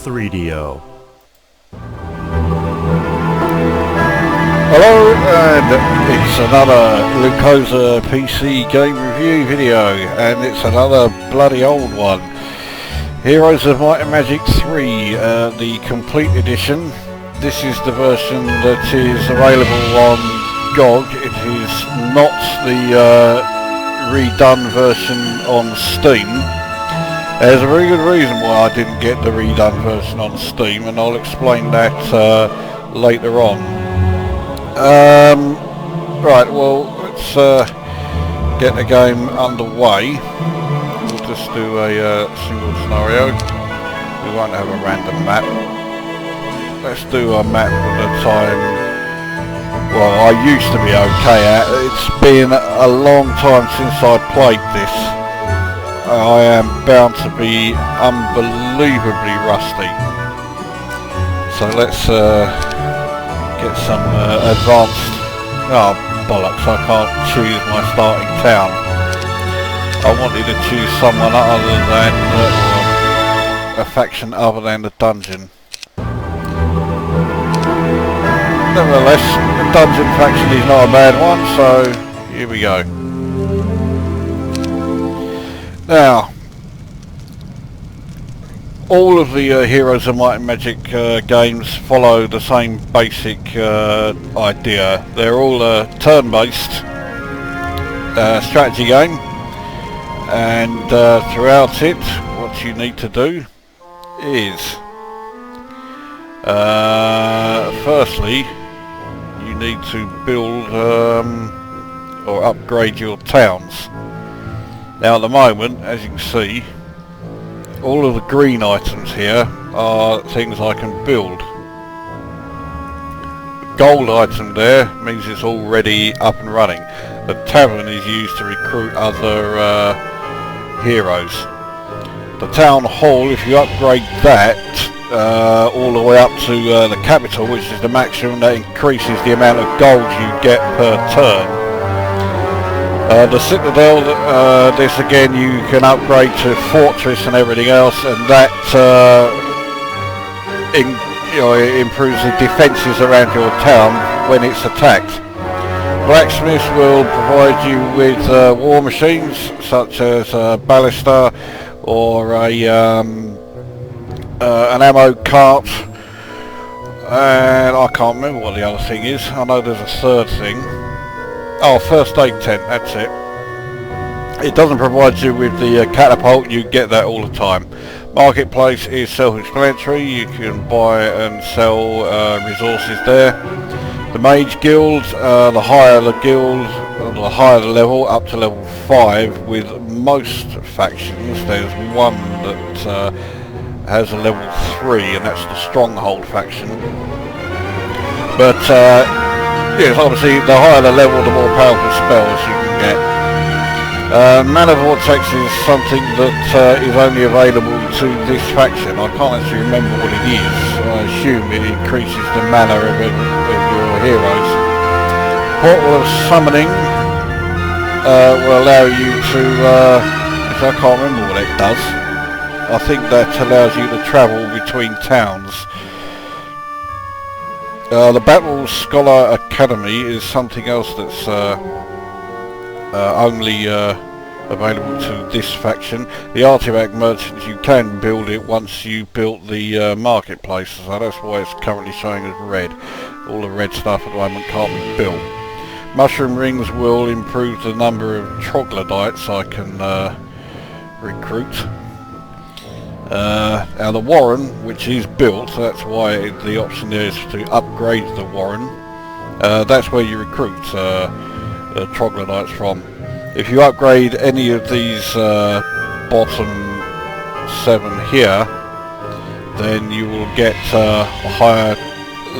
3DO. Hello, and it's another Lukozer PC game review video, and it's another bloody old one. Heroes of Might and Magic 3, the complete edition. This is the version that is available on GOG. It is not the redone version on Steam. There's a very good reason why I didn't get the redone version on Steam, and I'll explain that later on. Right, well, let's get the game underway. We'll just do a single scenario. We won't have a random map. Let's do a map at a time. Well, I used to be okay at. It's been a long time since I played this. I am bound to be unbelievably rusty. So let's get some advanced... Oh, bollocks, I can't choose my starting town. I wanted to choose someone other than... a faction other than the dungeon. Nevertheless, the dungeon faction is not a bad one, so here we go. Now, all of the Heroes of Might and Magic games follow the same basic idea. They're all turn-based strategy game, and throughout it, what you need to do is, firstly, you need to build or upgrade your towns. Now at the moment, as you can see, all of the green items here are things I can build. The gold item there means it's already up and running. The tavern is used to recruit other heroes. The town hall, if you upgrade that all the way up to the capital, which is the maximum, that increases the amount of gold you get per turn. The citadel, this again you can upgrade to fortress and everything else, and that improves the defences around your town when it's attacked. Blacksmiths will provide you with war machines such as a ballista or an ammo cart, and I can't remember what the other thing is. I know there's a third thing. Oh, first aid tent, that's it. It doesn't provide you with the catapult, you get that all the time. Marketplace is self-explanatory, you can buy and sell resources there. The Mage Guild, the higher the guild, the higher the level, up to level 5 with most factions. There's one that has a level 3, and that's the Stronghold faction. But yes, obviously the higher the level, the more powerful spells you can get. Mana Vortex is something that is only available to this faction. I can't actually remember what it is. I assume it increases the mana of your heroes. Portal of Summoning will allow you to... I can't remember what it does. I think that allows you to travel between towns. The Battle Scholar Academy is something else that's only available to this faction. The Artifact Merchants, you can build it once you built the marketplace, so that's why it's currently showing as red. All the red stuff at the moment can't be built. Mushroom Rings will improve the number of troglodytes I can recruit. Now the Warren, which is built, so that's why the option there is to upgrade the Warren. That's where you recruit troglodytes from. If you upgrade any of these bottom 7 here, then you will get a higher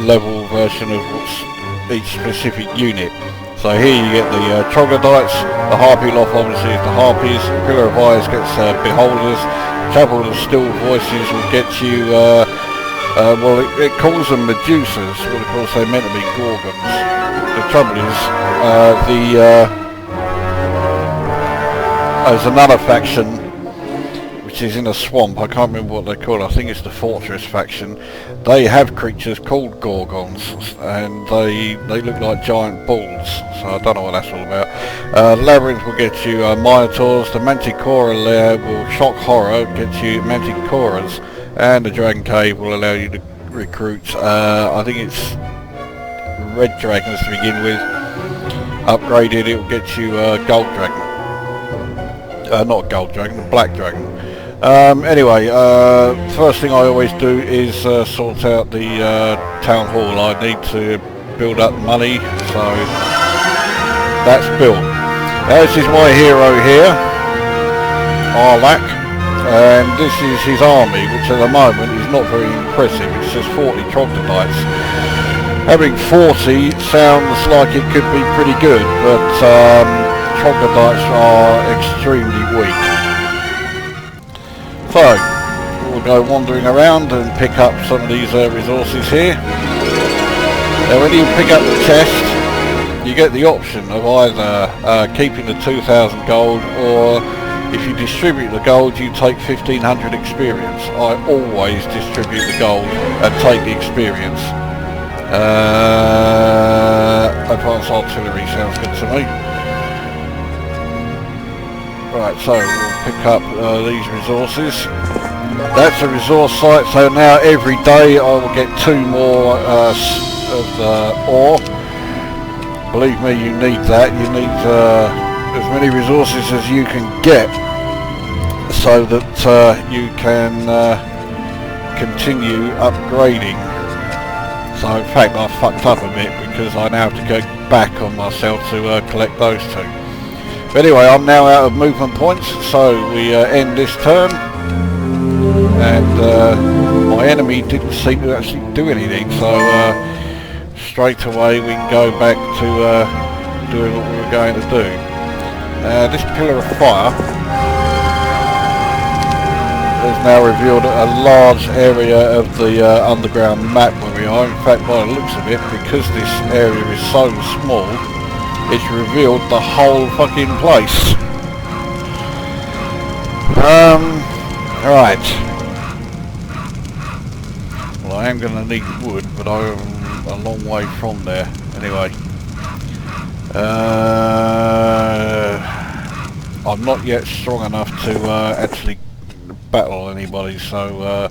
level version of each specific unit. So here you get the troglodytes, the Harpy Loft obviously is the Harpies, Pillar of Eyes gets Beholders, Chapel of Still Voices will get you, well it calls them Medusas, but of course they're meant to be Gorgons. The trouble is, there's another faction which is in a swamp. I can't remember what they call it. I think it's the Fortress faction. They have creatures called Gorgons, and they look like giant balls, so I don't know what that's all about. Labyrinth will get you Minotaurs, the Manticora lair will shock horror, get you Manticoras, and the Dragon Cave will allow you to recruit, I think it's Red Dragons to begin with. Upgraded, it will get you Gold Dragon. Not Gold Dragon, Black Dragon. Anyway, first thing I always do is sort out the Town Hall. I need to build up money, so that's built. Now, this is my hero here, Arlak, and this is his army, which at the moment is not very impressive. It's just 40 troglodytes. Having 40 sounds like it could be pretty good, but troglodytes are extremely weak. So, we'll go wandering around and pick up some of these resources here. Now when you pick up the chest, you get the option of either keeping the 2,000 gold, or if you distribute the gold you take 1,500 experience. I always distribute the gold and take the experience. Advanced artillery sounds good to me. Right, so we'll pick up these resources. That's a resource site, so now every day I will get 2 more of the ore. Believe me, you need that. You need as many resources as you can get, so that you can continue upgrading. So in fact I fucked up a bit, because I now have to go back on myself to collect those 2. But anyway, I'm now out of movement points, so we end this turn, and my enemy didn't seem to actually do anything, so straight away we can go back to doing what we were going to do. This pillar of fire has now revealed a large area of the underground map where we are. In fact, by the looks of it, because this area is so small, it's revealed the whole fucking place. Right. Well, I am going to need wood, but I'm a long way from there. Anyway. I'm not yet strong enough to actually battle anybody, so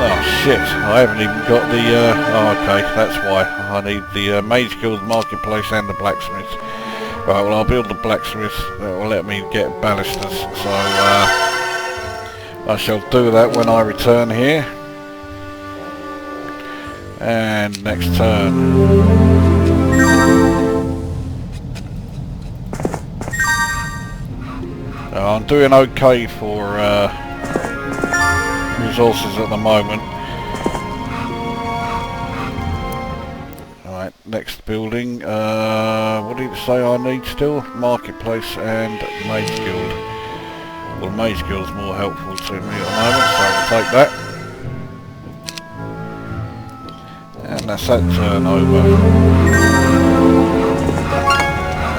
oh shit, I haven't even got the oh okay, that's why I need the Mage Guild Marketplace and the blacksmith. Right, well I'll build the blacksmith, that will let me get ballistas, so I shall do that when I return here. And next turn. I'm doing okay for resources at the moment. Alright, next building. What did it say I need still? Marketplace and Mage Guild. Well, Mage Guild's more helpful to me at the moment, so I'll take that. And that's that turn over.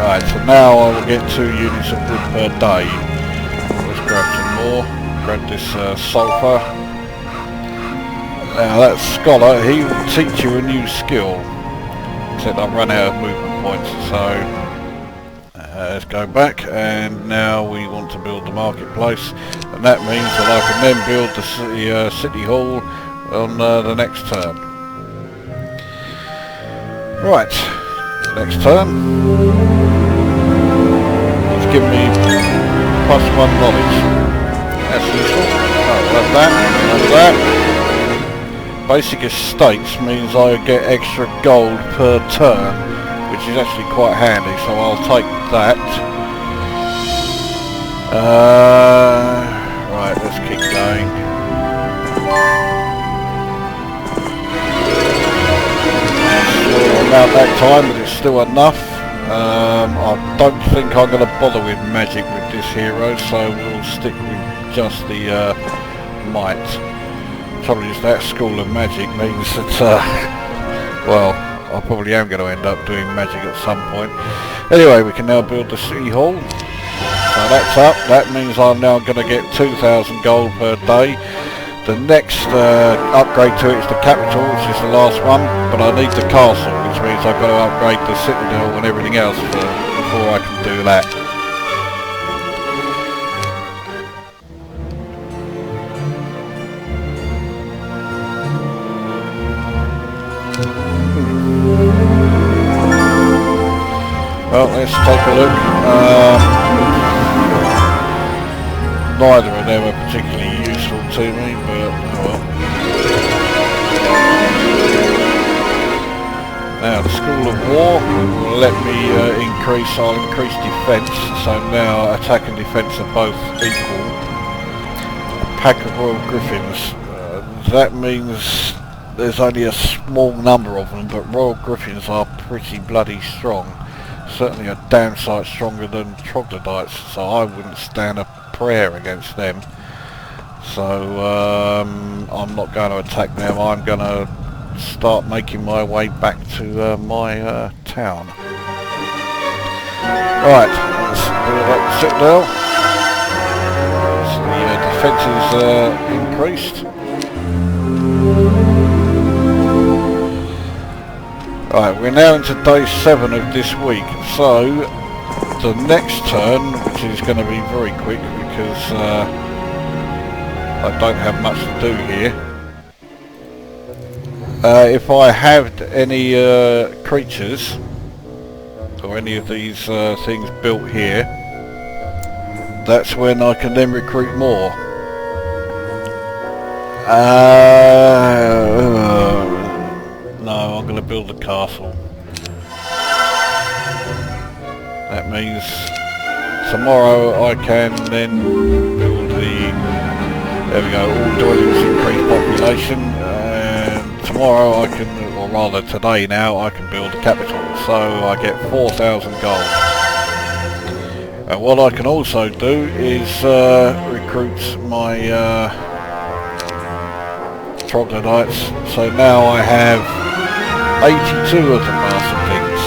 Alright, so now I will get 2 units of wood per day. Let's grab some more. Grab this sulphur. Now that scholar, he will teach you a new skill. Except I've run out of movement points, so let's go back, and now we want to build the marketplace, and that means that I can then build the city hall on the next turn. Right, next turn. Let's give me +1 knowledge. That's useful. Oh, we'll have that, and that. Basic estates means I get extra gold per turn, which is actually quite handy, so I'll take that. Right, let's keep going. About that time, but it's still enough. I don't think I'm going to bother with magic with this hero, so we'll stick with just the might. Trouble is that school of magic means that, well, I probably am going to end up doing magic at some point. Anyway, we can now build the city hall. So So that's up. That means I'm now going to get 2,000 gold per day. The next upgrade to it is the capital, which is the last one, but I need the castle, which means I've got to upgrade the citadel and everything else before I can do that. Well, let's take a look. Neither of them are particularly useful to me, but oh well. Now, the School of War will let me I'll increase defence, so now attack and defence are both equal. A pack of Royal Griffins, that means there's only a small number of them, but Royal Griffins are pretty bloody strong. Certainly a damn sight stronger than troglodytes, so I wouldn't stand a prayer against them. So I'm not going to attack them. I'm going to start making my way back to my town. Right, let's build up the citadel. So the defence is increased. Right, we're now into day 7 of this week, so the next turn, which is going to be very quick because I don't have much to do here. If I have any creatures, or any of these things built here, that's when I can then recruit more. No, I'm going to build a castle. That means tomorrow I can then build there we go, all dwellings increase population, and tomorrow I can, or rather today now, I can build a capital, so I get 4,000 gold. And what I can also do is recruit my troglodytes, so now I have 82 of the bastard things.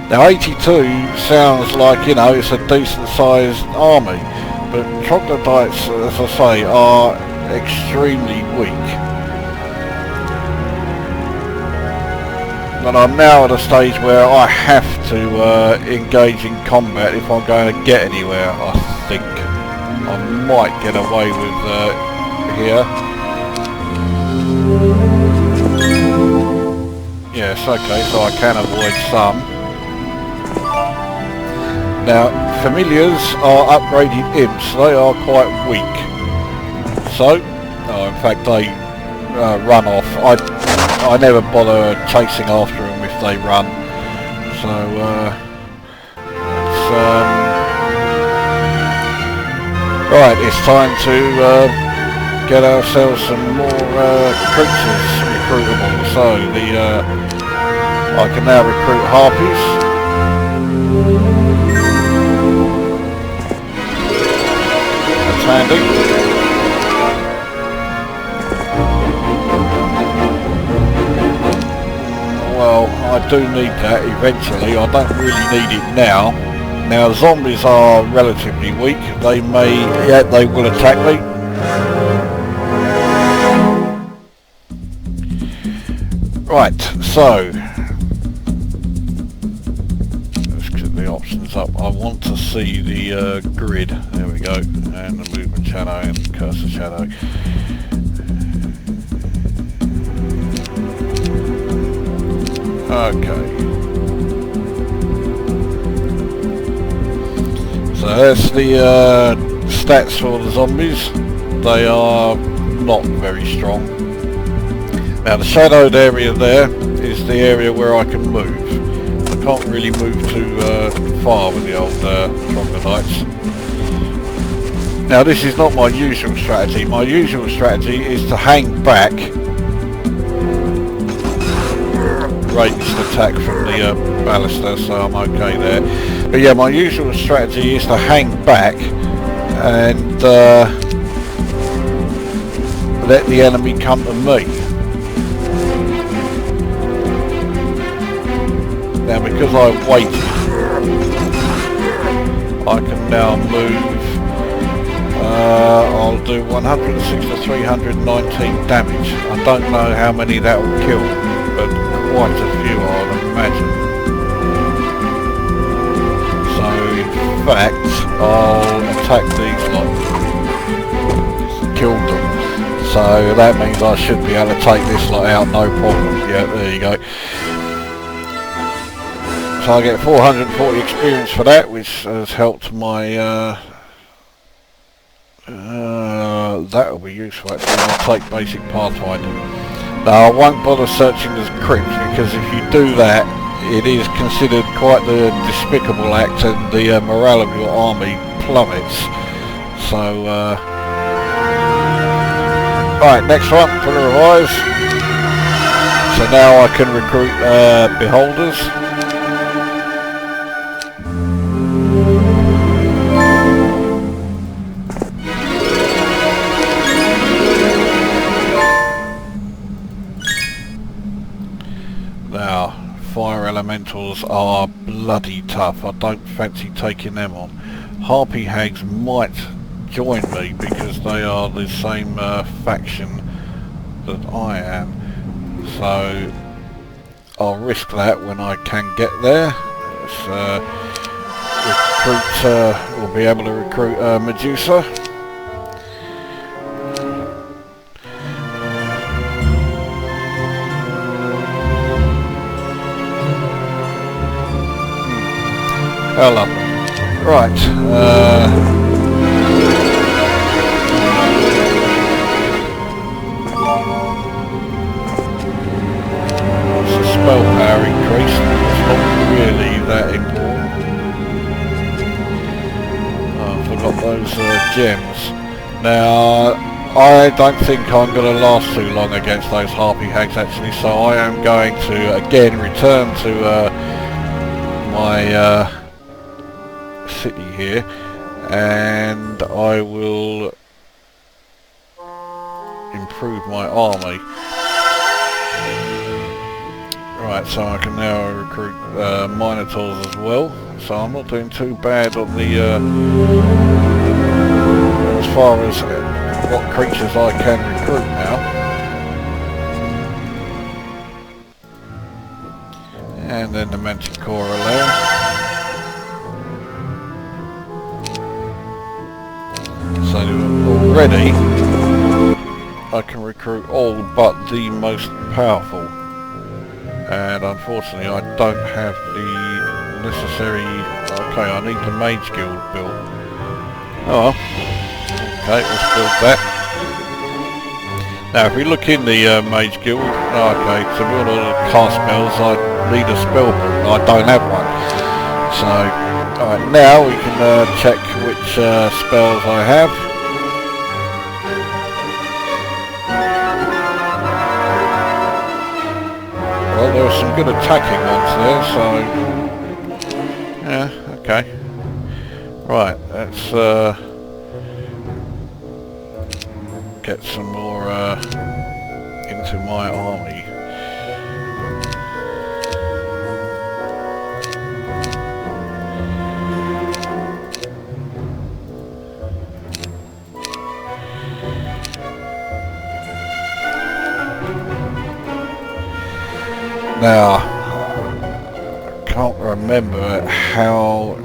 Now 82 sounds like, you know, it's a decent sized army, but troglodytes, as I say, are extremely weak. But I'm now at a stage where I have to engage in combat if I'm going to get anywhere. I think I might get away with here. Yes, okay, so I can avoid some. Now, familiars are upgraded imps. They are quite weak. So, in fact, they run off. I never bother chasing after them if they run. So, right, it's time to get ourselves some more creatures recruitable. So, I can now recruit harpies. That's handy. Well, I do need that eventually. I don't really need it now. Now, zombies are relatively weak. They will attack me. Right, so let's get the options up. I want to see the grid. There we go, and the movement shadow and cursor shadow. Okay, so that's the stats for the zombies. They are not very strong. Now the shadowed area there is the area where I can move. I can't really move too far with the old troglodytes. Now this is not my usual strategy. My usual strategy is to hang back, ranged attack from the ballista, so I'm okay there. But yeah, my usual strategy is to hang back and let the enemy come to me. Now because I've waited, I I can now move, I'll do 106 to 319 damage. I don't know how many that will kill, but quite a few I would imagine. So in fact, I'll attack these lot, kill them. So that means I should be able to take this lot out, no problem. Yeah, there you go. So I get 440 experience for that, which has helped my, that'll be useful actually. I'll take basic pathfinding. Now I won't bother searching the crypt, because if you do that, it is considered quite the despicable act and the morale of your army plummets. So, right, next one for the revise. So now I can recruit beholders. Now, fire elementals are bloody tough. I don't fancy taking them on. Harpy hags might join me because they are the same faction that I am. So I'll risk that when I can get there. We'll be able to recruit Medusa. Hello. Right. What's the spell power increase? It's not really that important. Oh, I forgot those gems. Now, I don't think I'm going to last too long against those harpy hags actually, so I am going to again return to my city here, and I will improve my army. Right, so I can now recruit Minotaurs as well, so I'm not doing too bad on the as far as what creatures I can recruit now. And then the Manticore there. So already I can recruit all but the most powerful, and unfortunately I don't have the necessary. Okay, I need the Mage Guild built. Oh well. Okay, let's build that. Now if we look in the Mage Guild, okay, to build all the cast spells I need a spell book. I don't have one. So alright, now we can check which spells I have. Well, there are some good attacking ones there, so yeah, okay. Right, let's get some more into my army. Now, I can't remember how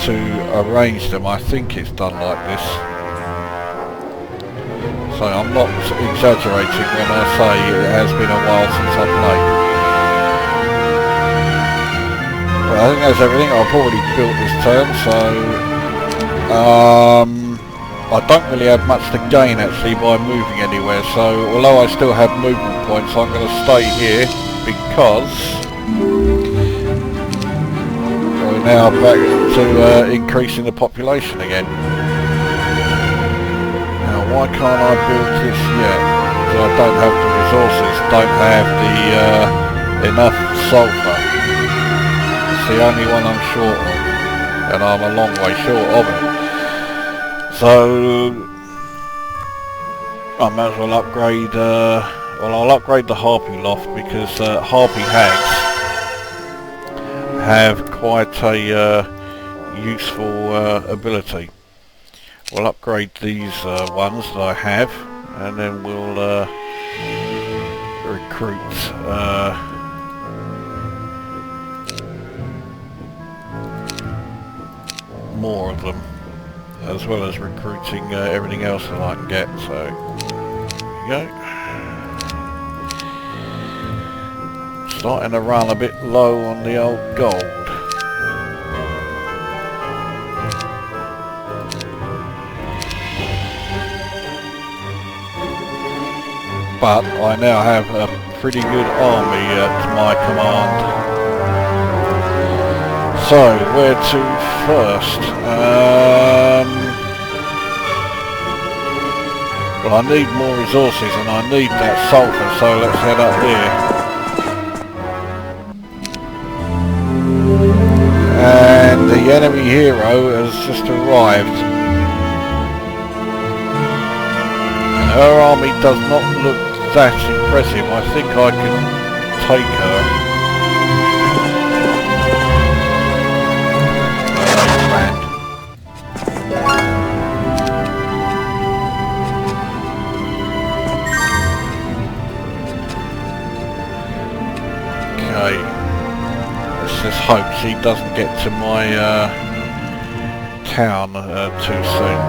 to arrange them. I think it's done like this. So I'm not exaggerating when I say it has been a while since I played. Well, I think that's everything. I've already built this turn, so I don't really have much to gain actually by moving anywhere, so although I still have movement points, I'm going to stay here because we're now back to increasing the population again. Now why can't I build this yet? Because I don't have the resources, don't have the enough sulphur. It's the only one I'm short of, and I'm a long way short of it. So I might as well upgrade, well I'll upgrade the Harpy Loft because Harpy Hags have quite a useful ability. We'll upgrade these ones that I have, and then we'll recruit more of them, as well as recruiting everything else that I can get. So there you go. Starting to run a bit low on the old gold. But I now have a pretty good army at my command. So, where to first? Well, I need more resources and I need that sulfur, so let's head up there. And the enemy hero has just arrived. Her army does not look that impressive. I think I can take her. Okay. Let's just hope she doesn't get to my town too soon.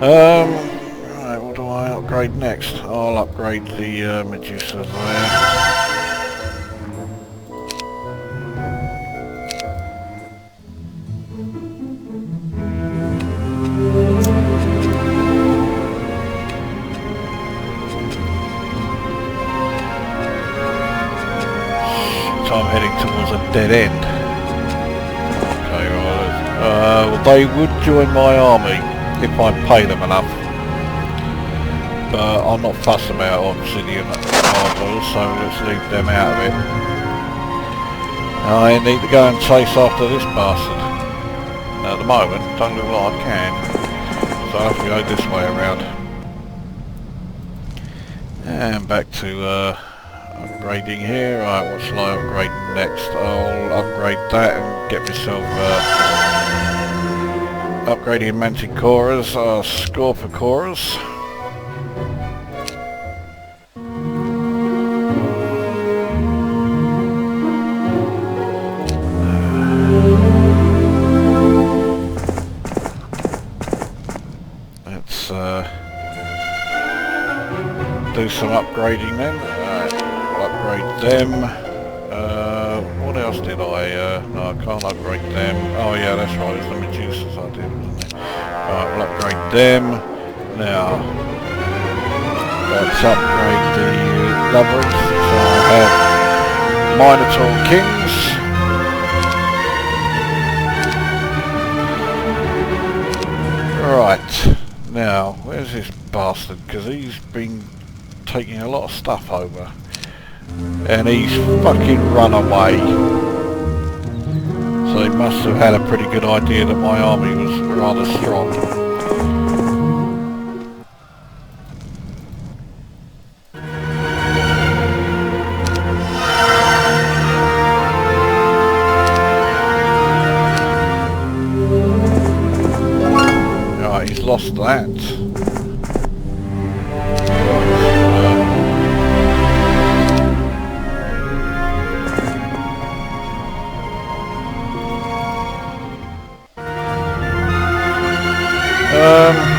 Right, what do I upgrade next? I'll upgrade the Medusa there. So I'm heading towards a dead end. Okay, right. Well, they would join my army if I pay them enough. But I'm not fussed about obsidian marbles, so let's leave them out of it. I need to go and chase after this bastard. At the moment, don't look like I can. So I'll have to go this way around. And back to upgrading here. Right, what shall I upgrade next? I'll upgrade that and get myself upgrading Manticoras, Scorpicoras. Let's do some upgrading then. We'll upgrade them. What else did I? No, I can't upgrade them. Oh yeah, that's right, it's the Medusas I did, wasn't it? Alright, we'll upgrade them. Now, let's upgrade the Labyrinth. So I have Minotaur Kings. Right, now, where's this bastard? Because he's been taking a lot of stuff over. And he's fucking run away. So he must have had a pretty good idea that my army was rather strong. Right, he's lost that.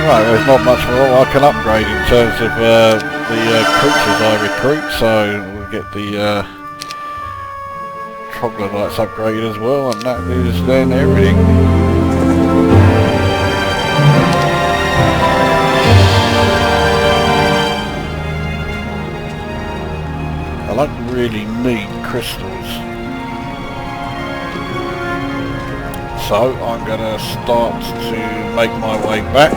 Right, there's not much more I can upgrade in terms of the creatures I recruit, so we'll get the troglodytes upgraded as well, and that is then everything. I don't really need crystals. So I'm going to start to make my way back.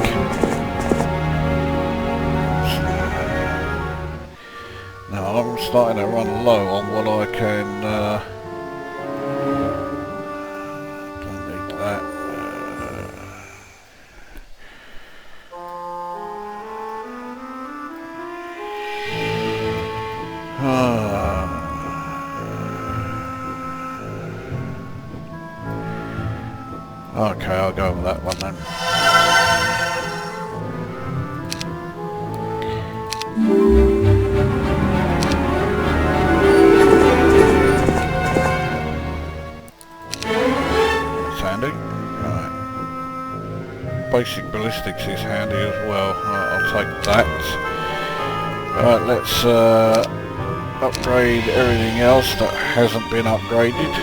Now I'm starting to run low on what I can... don't need that. Okay, I'll go with that one then. That's handy. Right. Basic ballistics is handy as well. Right, I'll take that. Right, let's upgrade everything else that hasn't been upgraded.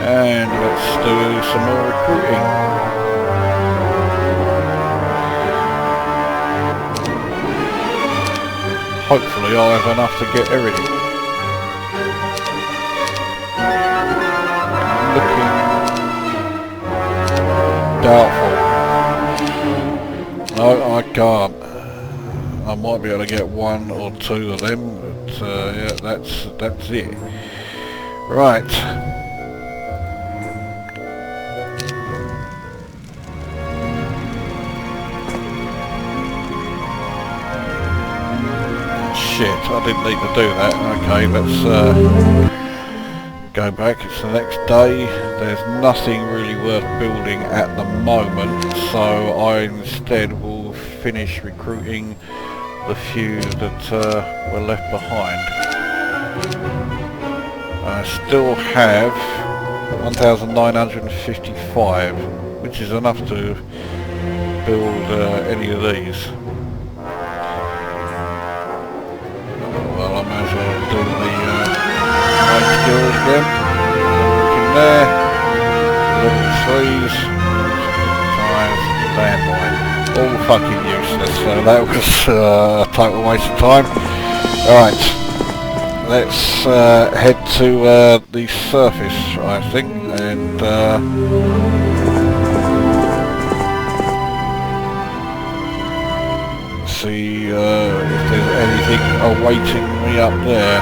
And let's do some more recruiting. Hopefully I'll have enough to get everything. Looking doubtful. No, I can't. I might be able to get one or two of them, but yeah, that's it. Right. Shit, I didn't need to do that. Okay, let's go back. It's the next day. There's nothing really worth building at the moment, so I instead will finish recruiting the few that were left behind. I still have 1,955, which is enough to build any of these. Well, I might as well do the night skills again. Looking there. Level 3s. 5. Landmine. All fucking useless, so that was a total waste of time. Alright. Let's head to the surface, I think, and see if there's anything awaiting me up there.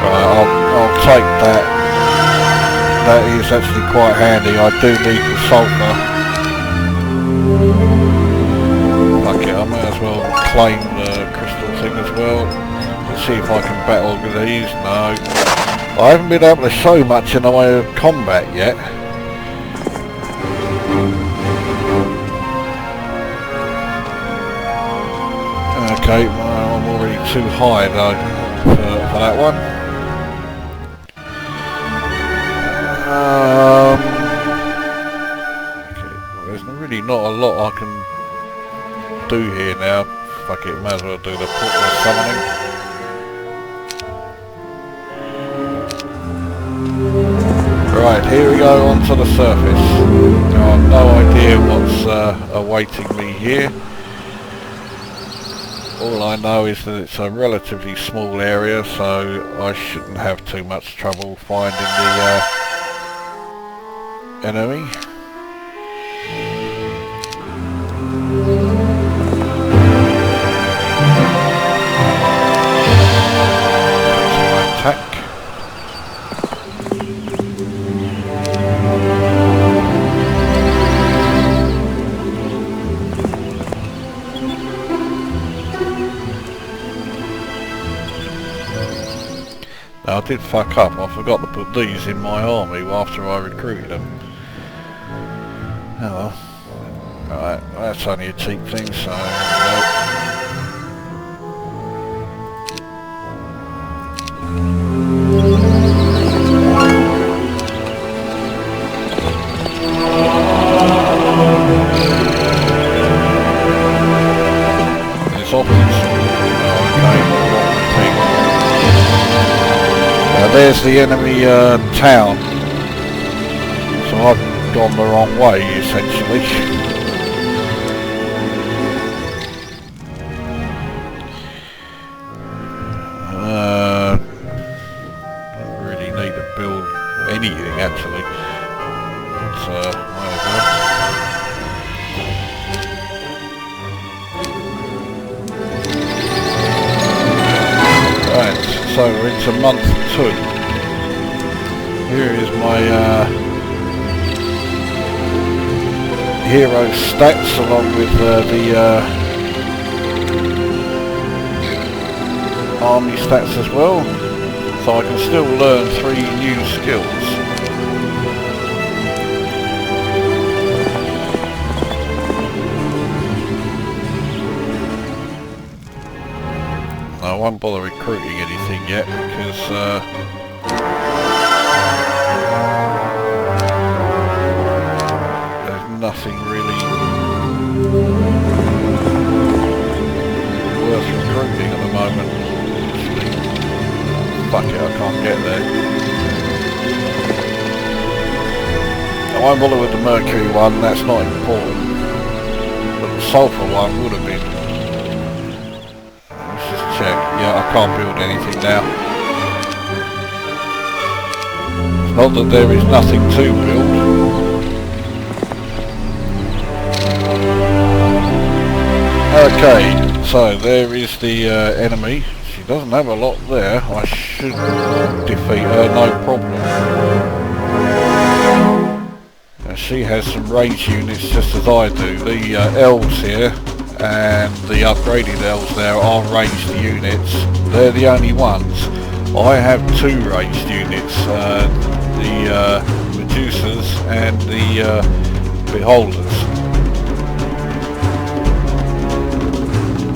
Right, I'll take that. That is actually quite handy. I do need the sulphur. Fuck it, I might as well claim the crystal thing as well. Let's see if I can battle with these. No. I haven't been able to show much in the way of combat yet. Okay, well, I'm already too high though for that one. Okay, there's really not a lot I can do here now. Fuck it, might as well do the portal summoning. Right, here we go onto the surface. Now, I've no idea what's awaiting me here. All I know is that it's a relatively small area, so I shouldn't have too much trouble finding the enemy. Attack. Now, I did fuck up. I forgot to put these in my army after I recruited them. Oh well. Alright, that's only a cheap thing, so there we go. There's the enemy town, so I've gone the wrong way essentially. Don't really need to build anything actually. So right, so we're into month 2. Here is my hero stats along with the army stats as well, so I can still learn 3 new skills. won't bother recruiting anything yet because there's nothing really worth recruiting at the moment. Fuck it, I can't get there. I won't bother with the mercury one, that's not important. But the sulfur one would have been. Let's just check. Yeah, I can't build anything now. Not that there is nothing to build. Okay, so there is the enemy. She doesn't have a lot there. I should defeat her, no problem. She has some range units just as I do. The elves here and the upgraded elves there are ranged units. They're the only ones. I have two ranged units, the Medusas and the Beholders.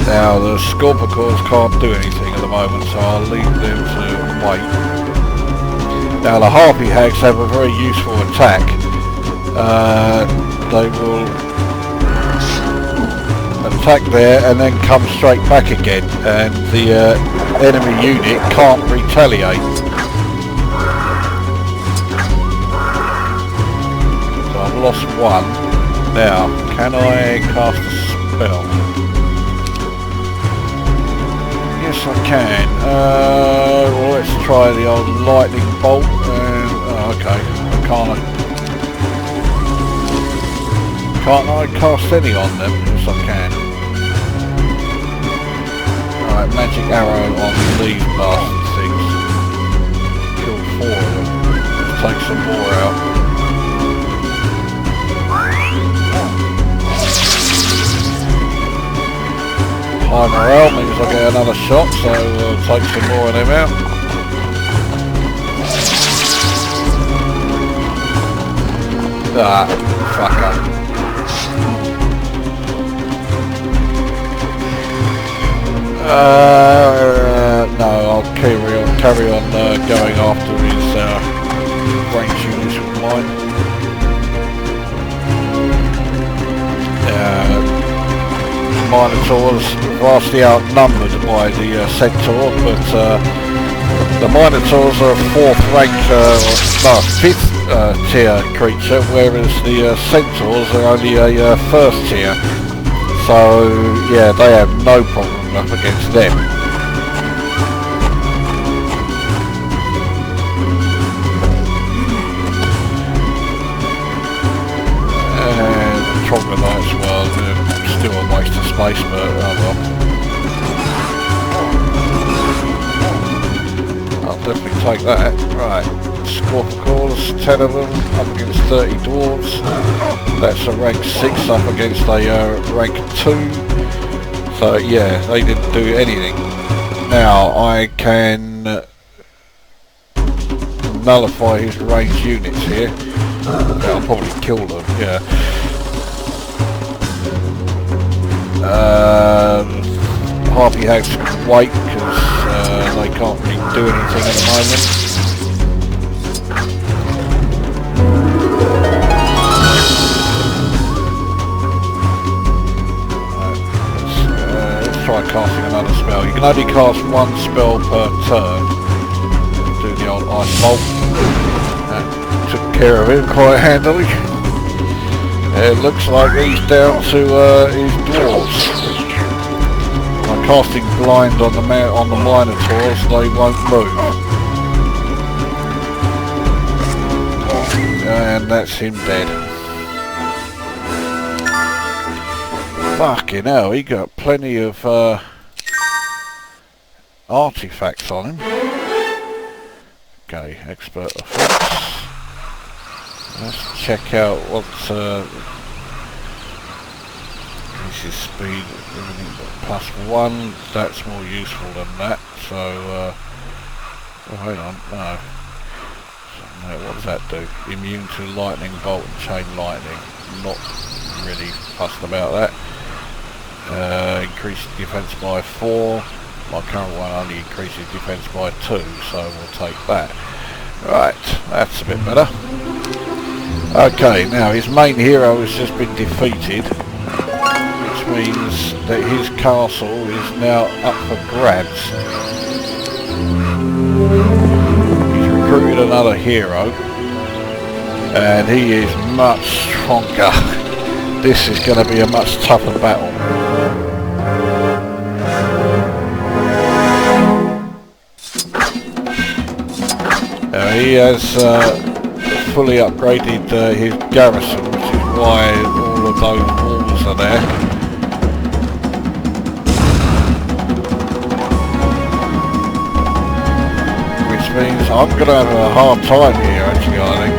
Now the Scorpicors can't do anything at the moment, so I'll leave them to wait. Now the Harpy Hags have a very useful attack. They will attack there and then come straight back again, and the enemy unit can't retaliate. So I've lost one. Now, can I cast a spell? Yes I can. Well, let's try the old lightning bolt. Okay, Can't I cast any on them? Yes I can. Alright, magic arrow on these bastard things. Kill 4 of them. Let's take some more out. High morale means I get another shot, so we'll take some more of them out. Ah, fucker. No, I'll carry on going after his range units with mine. Minotaurs vastly outnumbered by the Centaur, but the Minotaurs are 4th rank, 5th tier creature, whereas the Centaurs are only a 1st tier. So yeah, they have no problem up against them. And the troglodytes, well, they're still a waste of space, but oh well. I'll definitely take that. Right, Scorpicors, 10 of them, up against 30 dwarves. That's a rank 6 up against a rank 2. So yeah, they didn't do anything. Now I can nullify his range units here. I'll probably kill them, yeah. Harpy Hags can wait because they can't really do anything at the moment. Let's try casting another spell. You can only cast one spell per turn. Do the old ice bolt. That took care of him quite handily. It looks like he's down to his dwarves. By casting blind on the Minotaurs, they won't move. And that's him dead. Fucking hell, he got plenty of artifacts on him. Okay, expert effects. Let's check out what this is speed, everything but +1, that's more useful than that, so oh hang on, no. So, what does that do? Immune to lightning bolt and chain lightning, not really fussed about that. Increase defense by 4, My current one only increases defence by 2, so we'll take that. Right, that's a bit better. Okay, now his main hero has just been defeated, which means that his castle is now up for grabs. He's recruited another hero, and he is much stronger. This is going to be a much tougher battle. Now he has fully upgraded his garrison, which is why all of those walls are there. Which means I'm going to have a hard time here, actually, I think.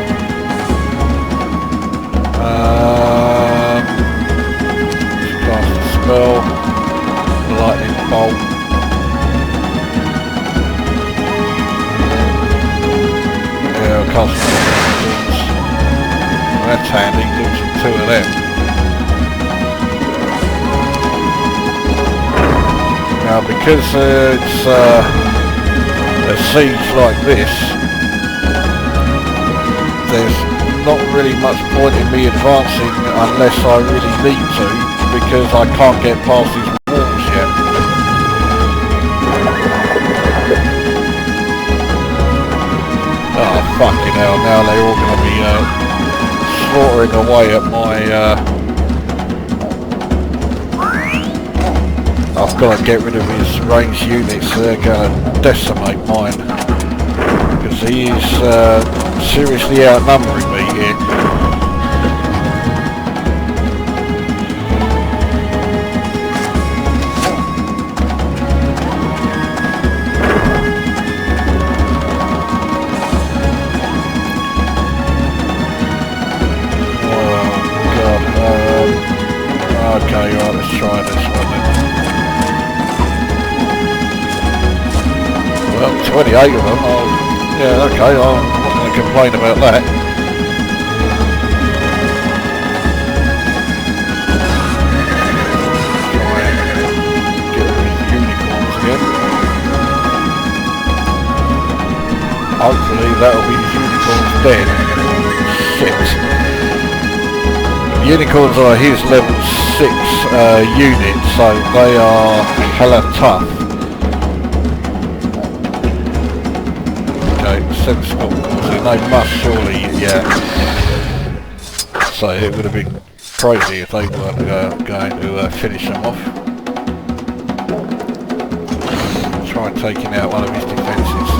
Cast a spell, lightning bolt. That's handy, losing 2 of them. Now because it's a siege like this, there's not really much point in me advancing unless I really need to, because I can't get past these walls yet. Oh fucking hell, now they're all going to be slaughtering away at my... I've got to get rid of his ranged units, so they're going to decimate mine. Because he is seriously outnumbering me here. Okay, right, let's try this one then. Well, 28 of them, yeah, okay, I'm not going to complain about that. Try and get rid of these unicorns again. Hopefully that'll be his unicorns dead. Shit. Unicorns are his level 6 unit, so they are hella tough. Okay, sensible. So they must surely, yeah. So it would have been crazy if they weren't going to finish them off. Try taking out one of his defences.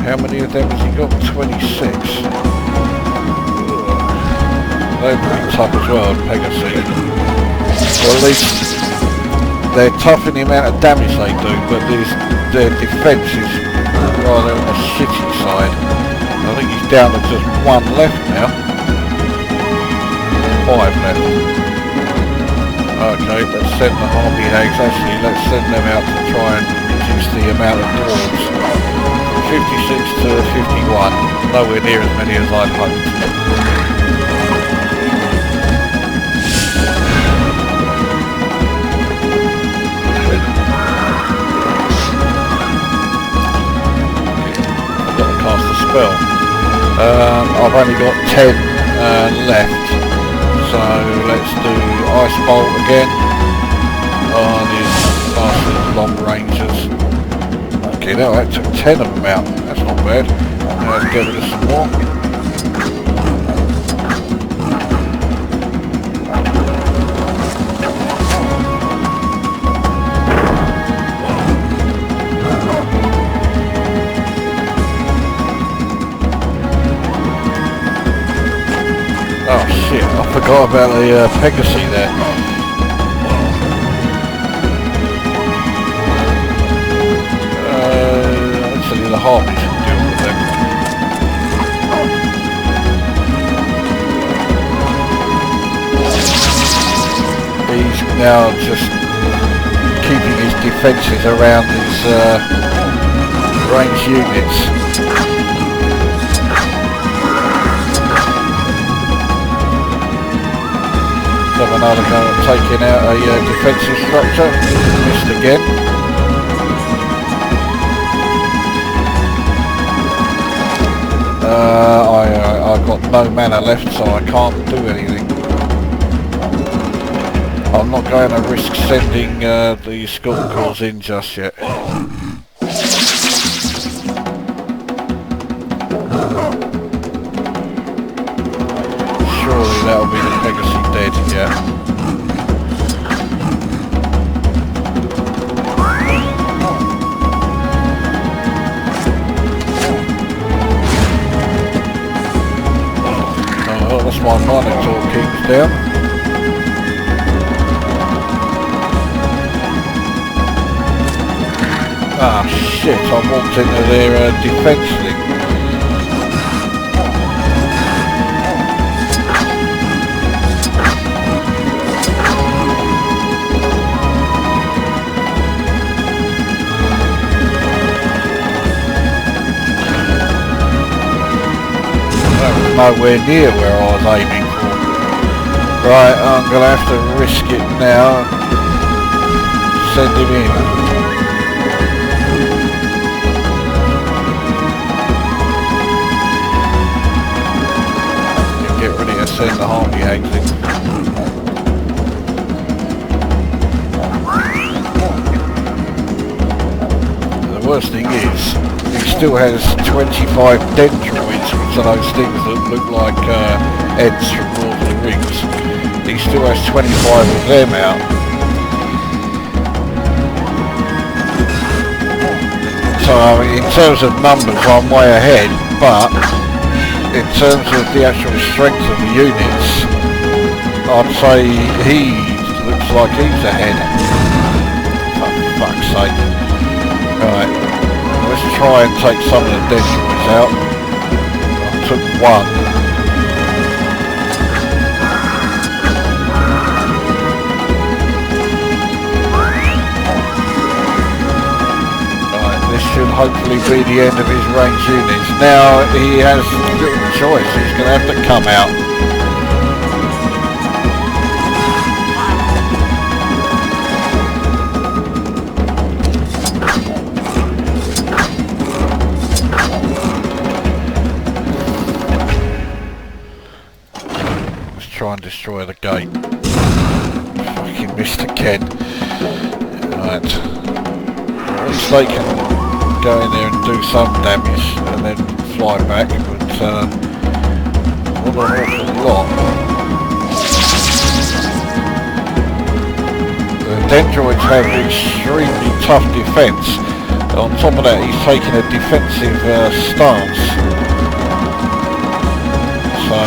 How many of them has he got? 26. They're pretty tough as well, Pegasus. Well, at least they're tough in the amount of damage they do, but their defence is rather on the shitty side. I think he's down to just 1 left now. 5 left. Okay, let's send the harpy hags. Actually, let's send them out to try and reduce the amount of dwarves. From 56 to 51. Nowhere near as many as I'd hoped. Spell. I've only got 10 left, so let's do Ice Bolt again on his bastard long rangers. Okay, now that took 10 of them out, that's not bad. Let's get rid of some more. Oh shit, I forgot about the Pegasus there. Actually the harpies can deal with them. He's now just keeping his defences around his ranged units. So have another go at taking out a defensive structure. Missed again. I've got no mana left, so I can't do anything. I'm not going to risk sending the school calls in just yet. Surely that'll be the legacy dead, yeah. Oh, that's my monitor keeps down. Ah shit, I walked into their defense thing. Nowhere near where I was aiming for. Right, I'm going to have to risk it now. Send him in. Get ready to send the harmony eggs in. The worst thing is, he still has 25 dendroids, which are those things that look like heads from Lord of the Rings. He still has 25 of them out. So in terms of numbers I'm way ahead, but in terms of the actual strength of the units, I'd say he looks like he's ahead. For fuck's sake. Right. Let's try and take some of the dendroids out. I took one. Right, this should hopefully be the end of his range units. Now he has little choice, he's going to have to come out. Try and destroy the gate. Fucking missed again. Right. At least they can go in there and do some damage and then fly back, but not an awful lot. The dendroids have extremely tough defence. On top of that, he's taking a defensive stance. So,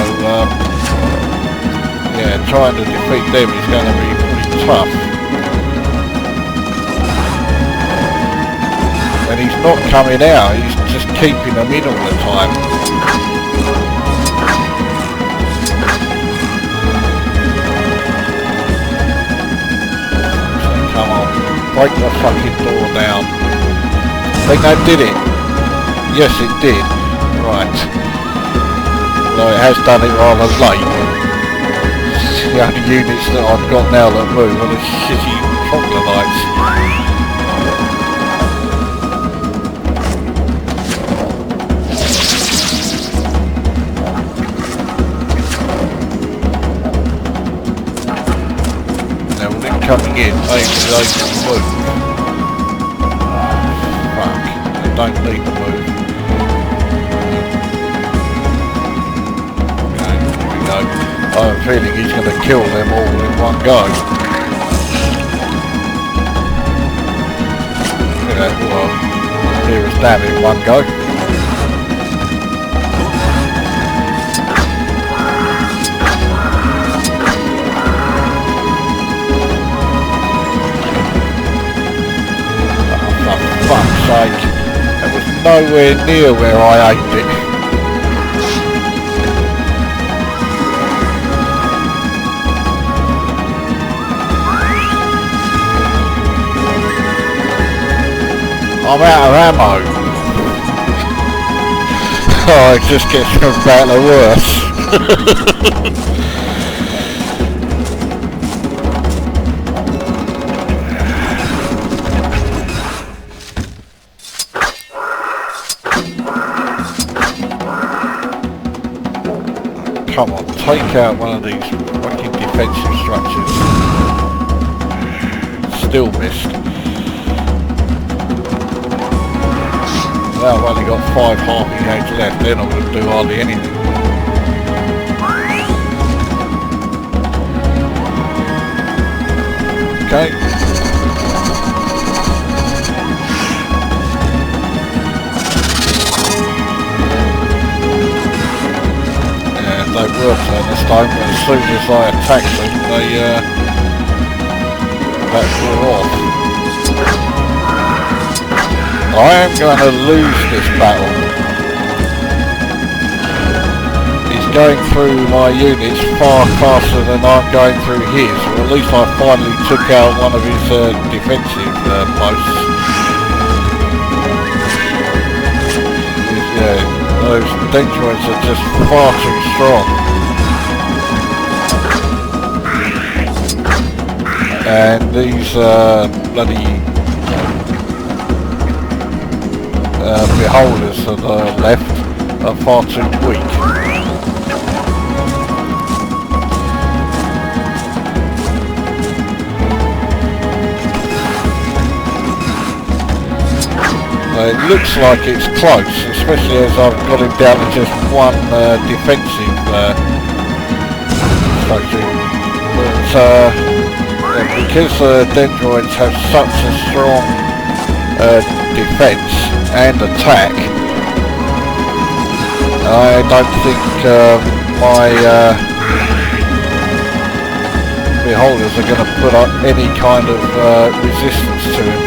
yeah, trying to defeat them is going to be pretty tough. And he's not coming out, he's just keeping them in all the time. So come on, break the fucking door down. I think that did it. Yes, it did. Right. Although it has done it rather late. The only units that I've got now that move are the shitty troglodytes. Now with them coming in, they can move. Fuck, they don't need to move. Okay, here we go. I have a feeling he's going to kill them all in one go. Yeah, well, here is damn in one go. Oh, for fuck's sake. That was nowhere near where I aimed it. I'm out of ammo. Oh, it just gets from bad to worse. come on, take out one of these fucking defensive structures. Still missed. Now I've only got 5 harping eggs left, they're not going to do hardly anything. Okay. Yeah, they will turn this time, but as soon as I attack them, they back off. I am going to lose this battle. He's going through my units far faster than I'm going through his, or at least I finally took out one of his defensive posts. Yeah, those dendroids are just far too strong. And these bloody beholders to the left are far too weak. It looks like it's close, especially as I've got him down to just one defensive structure. But because dendroids have such a strong defense and attack, I don't think my beholders are going to put up any kind of resistance to him.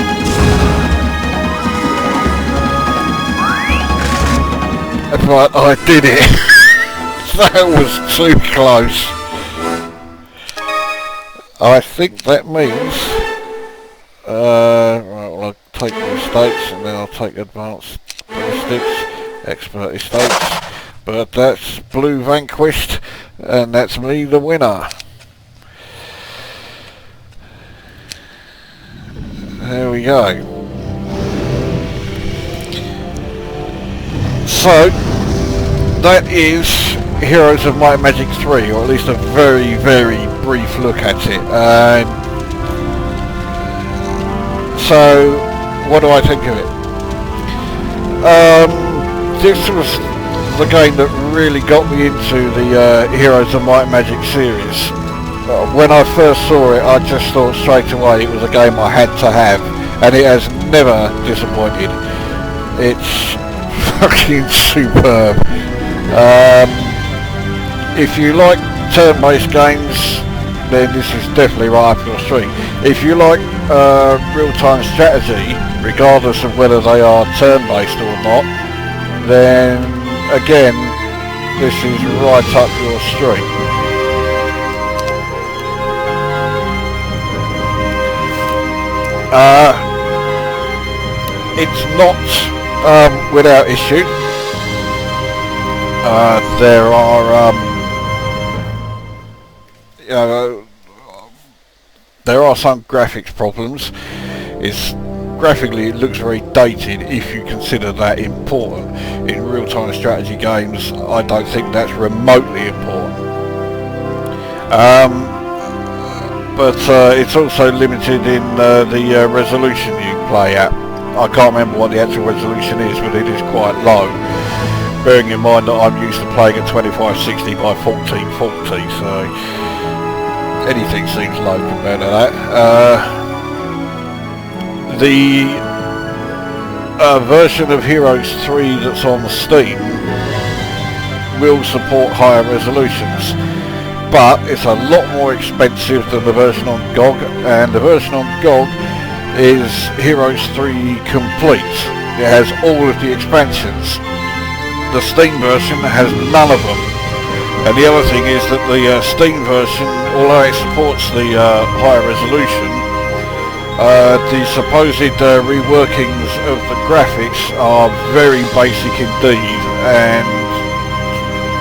But I did it. That was too close. I think that means right, well, I'll take the estates and then I'll take advanced ballistics, expert estates, but that's blue vanquished and that's me the winner. There we go. So that is Heroes of Might and Magic 3, or at least a very, very brief look at it. So, what do I think of it? This was the game that really got me into the Heroes of Might and Magic series. When I first saw it, I just thought straight away it was a game I had to have, and it has never disappointed. It's fucking superb. If you like turn-based games, then this is definitely right up your street. If you like real-time strategy, regardless of whether they are turn-based or not, then again, this is right up your street. It's not without issue. There are there are some graphics problems. Graphically it looks very dated if you consider that important. In real-time strategy games I don't think that's remotely important. But it's also limited in the resolution you play at. I can't remember what the actual resolution is, but it is quite low. Bearing in mind that I'm used to playing at 2560 by 1440, so anything seems low compared to that. The version of Heroes 3 that's on Steam will support higher resolutions, but it's a lot more expensive than the version on GOG, and the version on GOG is Heroes 3 Complete. It has all of the expansions. The Steam version has none of them. And the other thing is that the Steam version, although it supports the higher resolution, the supposed reworkings of the graphics are very basic indeed, and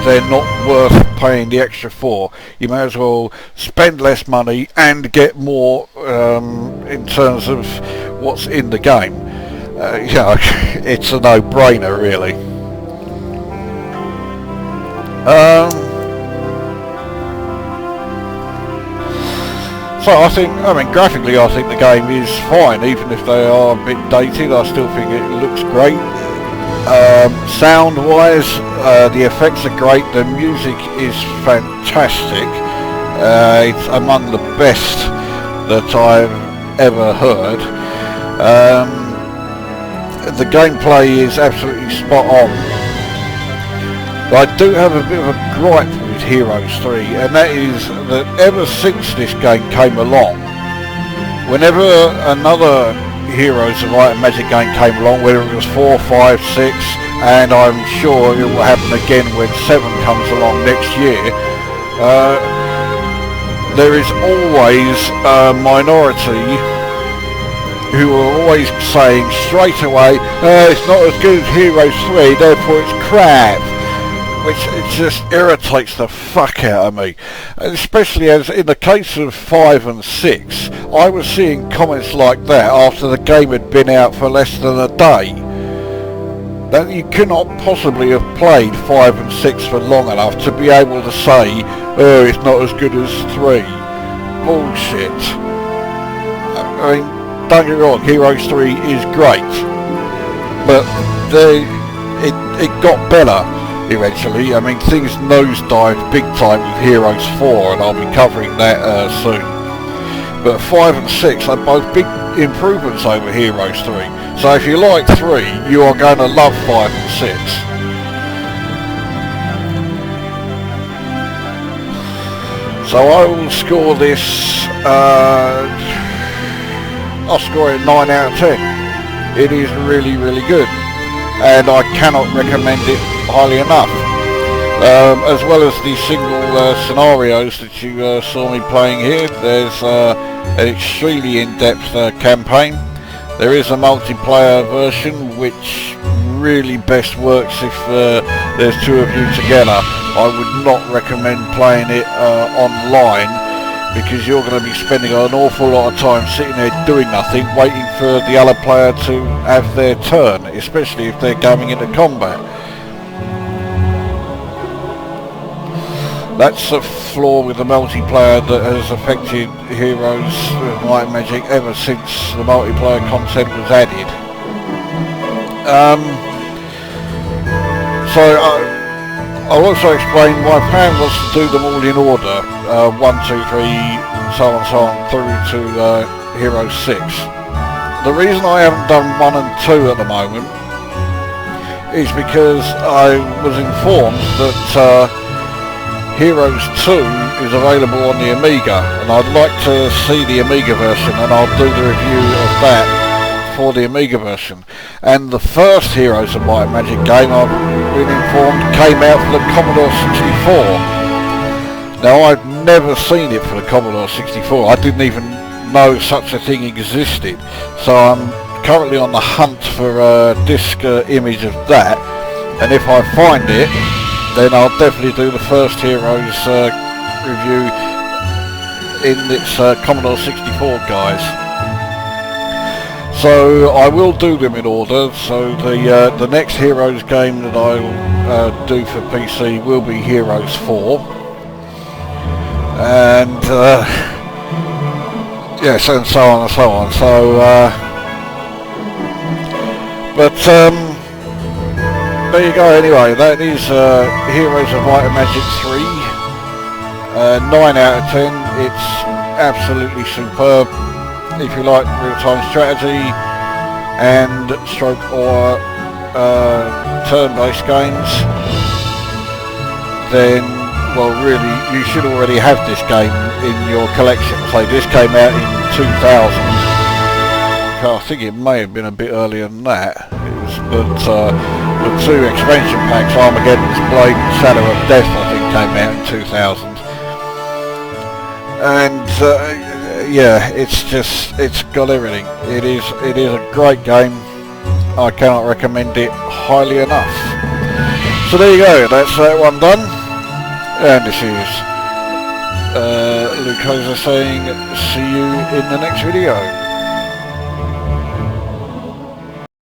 they're not worth paying the extra for. You may as well spend less money and get more in terms of what's in the game. It's a no-brainer really. So I think, I mean, graphically I think the game is fine, even if they are a bit dated. I still think it looks great. Sound wise, the effects are great, the music is fantastic. It's among the best that I've ever heard. The gameplay is absolutely spot on. I do have a bit of a gripe with Heroes 3, and that is that ever since this game came along, whenever another Heroes of Light and Magic game came along, whether it was 4, 5, 6, and I'm sure it will happen again when 7 comes along next year, there is always a minority who are always saying straight away, it's not as good as Heroes 3, therefore it's crap. Which it just irritates the fuck out of me. And especially as in the case of 5 and 6, I was seeing comments like that after the game had been out for less than a day. That you cannot possibly have played 5 and 6 for long enough to be able to say, oh, it's not as good as 3. Bullshit. I mean, don't get me wrong, Heroes 3 is great, but it got better eventually. I mean, things nosedived big time with Heroes 4, and I'll be covering that soon. But 5 and 6 are both big improvements over Heroes 3. So if you like 3, you are going to love 5 and 6. So I will score this, I'll score it 9 out of 10. It is really, really good, and I cannot recommend it highly enough. As well as the single scenarios that you saw me playing here, there's an extremely in-depth campaign. There is a multiplayer version which really best works if there's 2 of you together. I would not recommend playing it online, because you're going to be spending an awful lot of time sitting there doing nothing, waiting for the other player to have their turn, especially if they're going into combat. That's a flaw with the multiplayer that has affected Heroes of Might and Magic ever since the multiplayer content was added. I'll also explain my plan was to do them all in order, 1, 2, 3, so on through to Heroes 6. The reason I haven't done 1 and 2 at the moment is because I was informed that Heroes 2 is available on the Amiga, and I'd like to see the Amiga version, and I'll do the review of that for the Amiga version. And the first Heroes of Might and Magic game, I've been informed, came out for the Commodore 64. Now, I've never seen it for the Commodore 64. I didn't even know such a thing existed. So I'm currently on the hunt for a disc image of that, and if I find it, then I'll definitely do the first Heroes review in its Commodore 64 guise. So I will do them in order. So the next Heroes game that I'll do for PC will be Heroes 4. And yes, and so on and so on. So there you go. Anyway, that is Heroes of Might and Magic 3. 9 out of 10. It's absolutely superb. If you like real-time strategy and stroke or turn-based games, then, well, really, you should already have this game in your collection. So this came out in 2000. I think it may have been a bit earlier than that. But the 2 expansion packs, Armageddon's Blade and Shadow of Death, I think came out in 2000. And yeah, it's got everything. It is a great game. I cannot recommend it highly enough. So there you go, that's that one done. And this is Lukozer saying see you in the next video.